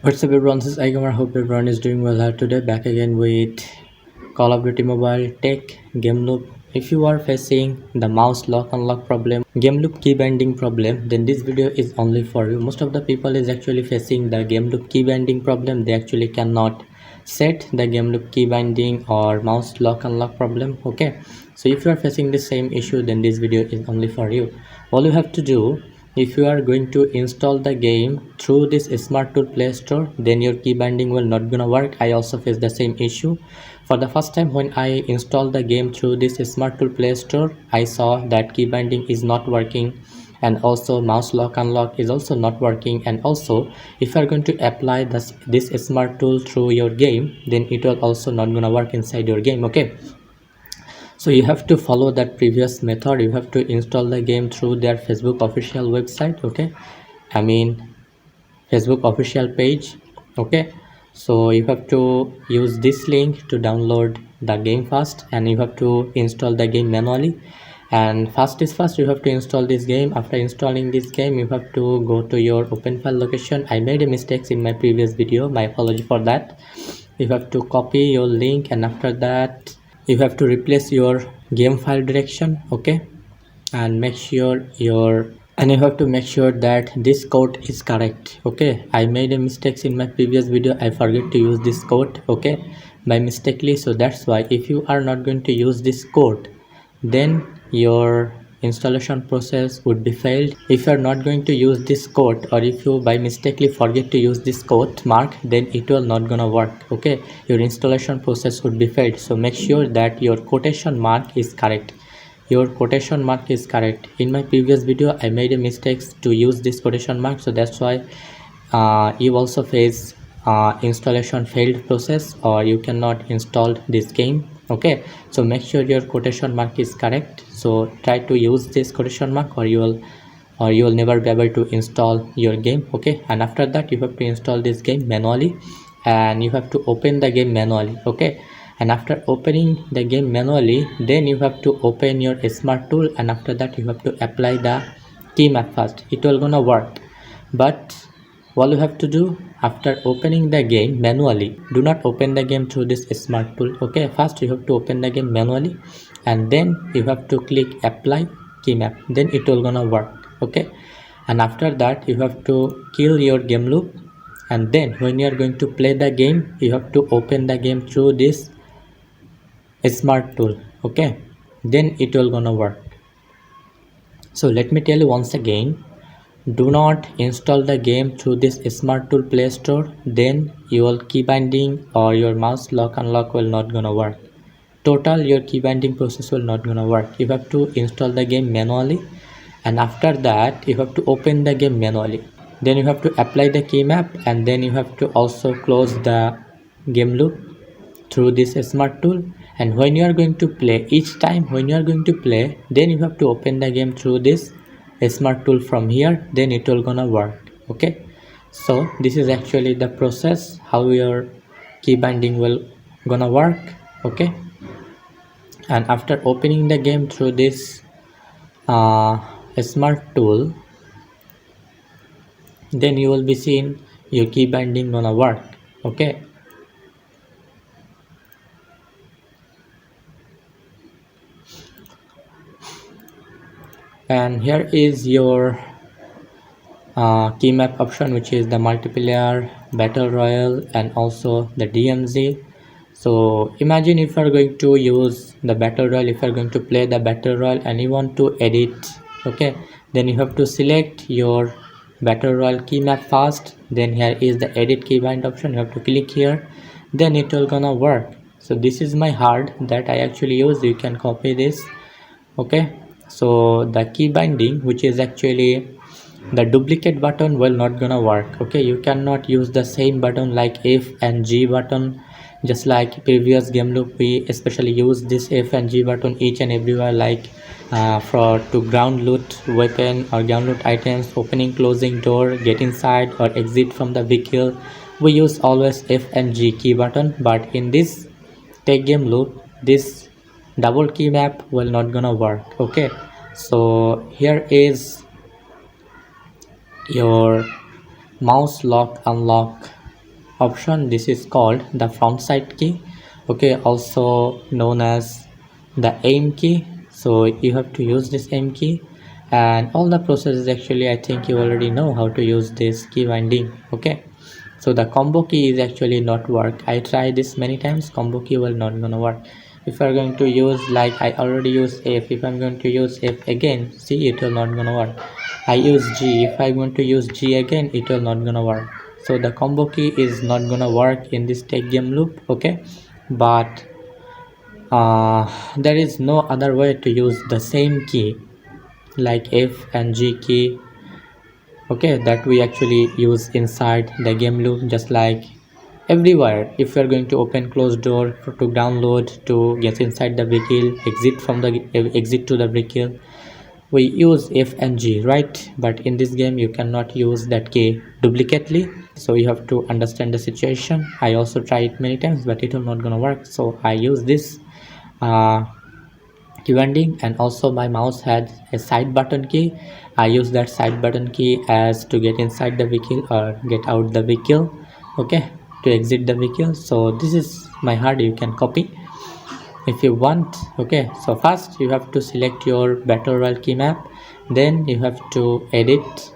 What's up everyone, this is Igamer. Hope everyone is doing well. Today back again with Call of Duty Mobile TAC Gameloop. If you are facing the mouse lock unlock problem, GameLoop key binding problem, then this video is only for you. Most of the people is actually facing the GameLoop key binding problem. They actually cannot set the GameLoop key binding or mouse lock unlock problem. Okay, so if you are facing the same issue, then this video is only for you. All you have to do, if you are going to install the game through this smart tool play store, then your key binding will not gonna work. I also face the same issue. For the first time when I installed the game through this smart tool play store, I saw that key binding is not working, and also mouse lock unlock is also not working. And also if you are going to apply this smart tool through your game, then it will also not gonna work inside your game. Okay, so you have to follow that previous method. You have to install the game through their Facebook official website. Okay, I mean Facebook official page. Okay, so you have to use this link to download the game first, and you have to install the game manually. And first is first, you have to install this game. After installing this game, you have to go to your open file location. I made a mistake in my previous video, my apology for that. You have to copy your link, and after that you have to replace your game file direction. Okay, and make sure you have to make sure that this code is correct. Okay, I made a mistake in my previous video. I forget to use this code, okay, by mistakenly. So that's why if you are not going to use this code, then your installation process would be failed. If you are not going to use this code, or if you by mistakenly forget to use this code mark, then it will not gonna work. Okay, your installation process would be failed. So make sure that your quotation mark is correct. Your quotation mark is correct. In my previous video I made a mistake to use this quotation mark, so that's why you also face installation failed process, or you cannot install this game. Okay, so make sure your quotation mark is correct. So try to use this quotation mark, or you will never be able to install your game. Okay, and after that you have to install this game manually, and you have to open the game manually. Okay, and after opening the game manually, then you have to open your smart tool, and after that you have to apply the key map first. It will gonna work, but all you have to do, after opening the game manually, do not open the game through this smart tool. Okay, first you have to open the game manually, and then you have to click apply key map, then it will gonna work. Okay, and after that you have to kill your game loop, and then when you are going to play the game, you have to open the game through this smart tool. Okay, then it will gonna work. So let me tell you once again, do not install the game through this smart tool play store, then your key binding or your mouse lock unlock will not gonna work. Total your key binding process will not gonna work. You have to install the game manually, and after that you have to open the game manually, then you have to apply the key map, and then you have to also close the game loop through this smart tool. And when you are going to play, each time when you are going to play, then you have to open the game through this smart tool from here, then it will gonna work. Okay, so this is actually the process how your key binding will gonna work. Okay, and after opening the game through this smart tool, then you will be seeing your key binding gonna work. Okay, and here is your key map option, which is the multiplayer, battle royale, and also the DMZ. So imagine if you are going to use the battle royale, if you are going to play the battle royale and you want to edit, okay, then you have to select your battle royale key map first, then here is the edit keybind option. You have to click here, then it will gonna work. So this is my hard that I actually use. You can copy this. Okay, so the key binding, which is actually the duplicate button, will not gonna work. Okay, you cannot use the same button like F and G button. Just like previous game loop, we especially use this F and G button each and everywhere, like for to ground loot weapon or ground loot items, opening closing door, get inside or exit from the vehicle. We use always F and G key button, but in this TAC game loop, this double key map will not gonna work. Okay, so here is your mouse lock unlock option. This is called the front side key, okay, also known as the aim key. So you have to use this aim key, and all the processes actually I think you already know how to use this key binding. Okay, so the combo key is actually not work. I tried this many times, combo key will not gonna work. If you are going to use, like I already use F, if I'm going to use F again, see, it will not gonna work. I use G, if I'm going to use G again, it will not gonna work. So the combo key is not gonna work in this TAC Gameloop. Okay, but there is no other way to use the same key like F and G key, okay, that we actually use inside the game loop, just like everywhere. If you are going to open closed door to download, to get inside the vehicle, exit from the exit to the vehicle, we use F and G, right? But in this game you cannot use that key duplicately, so you have to understand the situation. I also tried many times, but it will not gonna work, so I use this keybind. And also my mouse had a side button key. I use that side button key as to get inside the vehicle or get out the vehicle, okay, to exit the vehicle. So this is my hard, you can copy if you want. Okay, so first you have to select your battle royale key map, then you have to edit,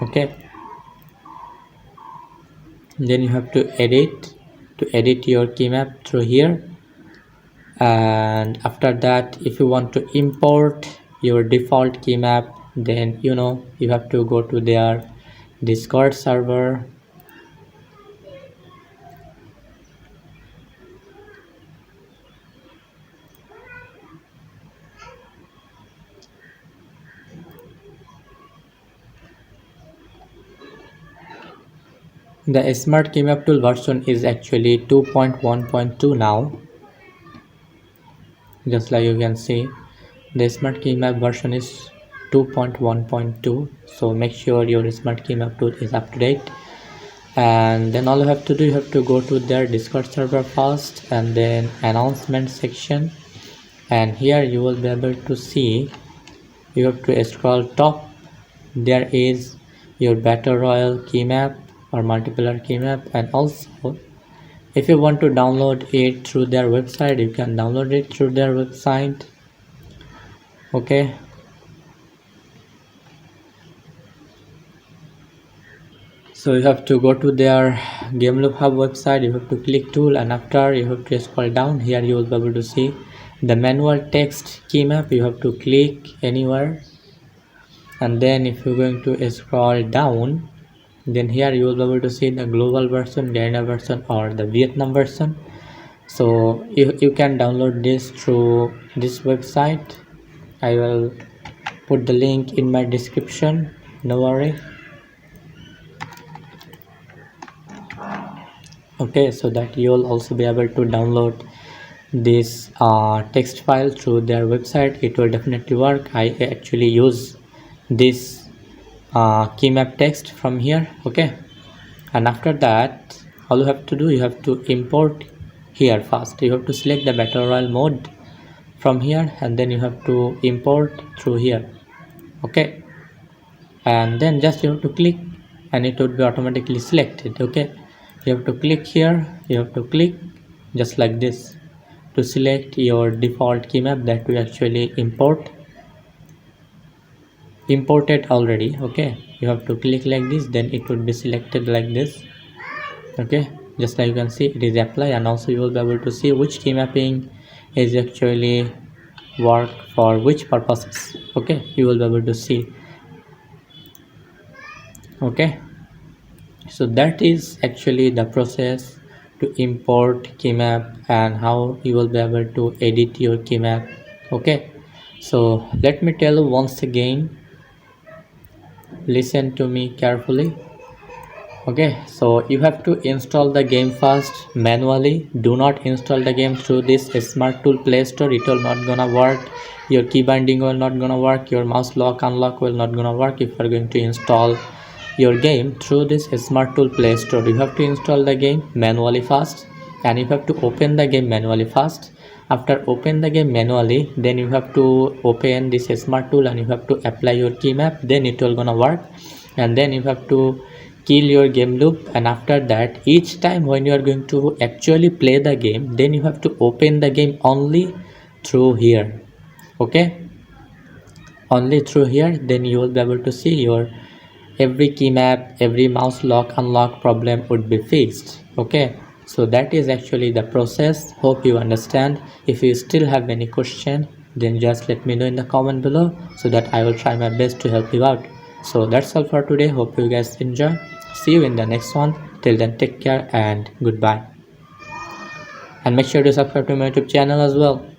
okay, then you have to edit your key map through here. And after that, if you want to import your default key map, then you have to go to their Discord server. The smart keymap tool version is actually 2.1.2 now, just like you can see. The smart keymap version is 2.1.2, so make sure your smart keymap tool is up to date. And then all you have to do, you have to go to their Discord server first, and then announcement section, and here you will be able to see, you have to scroll top, there is your battle royale keymap or multiplayer keymap. And also if you want to download it through their website, you can download it through their website, okay. So you have to go to their GameLoop Hub website, you have to click tool, and after you have to scroll down. Here you will be able to see the manual text keymap, you have to click anywhere. And then if you're going to scroll down, then here you will be able to see the global version, Canada version, or the Vietnam version. So you can download this through this website. I will put the link in my description, no worry. Okay, so that you will also be able to download this text file through their website. It will definitely work. I actually use this keymap text from here, okay. And after that, all you have to do, you have to import here first. You have to select the battle royale mode from here, and then you have to import through here, okay. And then just you have to click, and it would be automatically selected, okay. You have to click here, you have to click just like this to select your default keymap that we actually imported already, okay. You have to click like this, then it would be selected like this, okay. Just like you can see, it is apply. And also you will be able to see which key mapping is actually work for which purposes, okay. You will be able to see, okay. So that is actually the process to import keymap and how you will be able to edit your keymap, okay. So let me tell you once again, listen to me carefully, okay. So you have to install the game first manually. Do not install the game through this smart tool play store, it will not gonna work. Your key binding will not gonna work, your mouse lock unlock will not gonna work if you are going to install your game through this smart tool play store. You have to install the game manually first, and you have to open the game manually first. After open the game manually, then you have to open this smart tool and you have to apply your keymap, then it will gonna work. And then you have to kill your game loop, and after that each time when you are going to actually play the game, then you have to open the game only through here. Okay, only through here, then you will be able to see your every key map, every mouse lock unlock problem would be fixed. Okay, so that is actually the process. Hope you understand. If you still have any question, then just let me know in the comment below so that I will try my best to help you out. So that's all for today. Hope you guys enjoy. See you in the next one. Till then, take care and goodbye, and make sure to subscribe to my YouTube channel as well.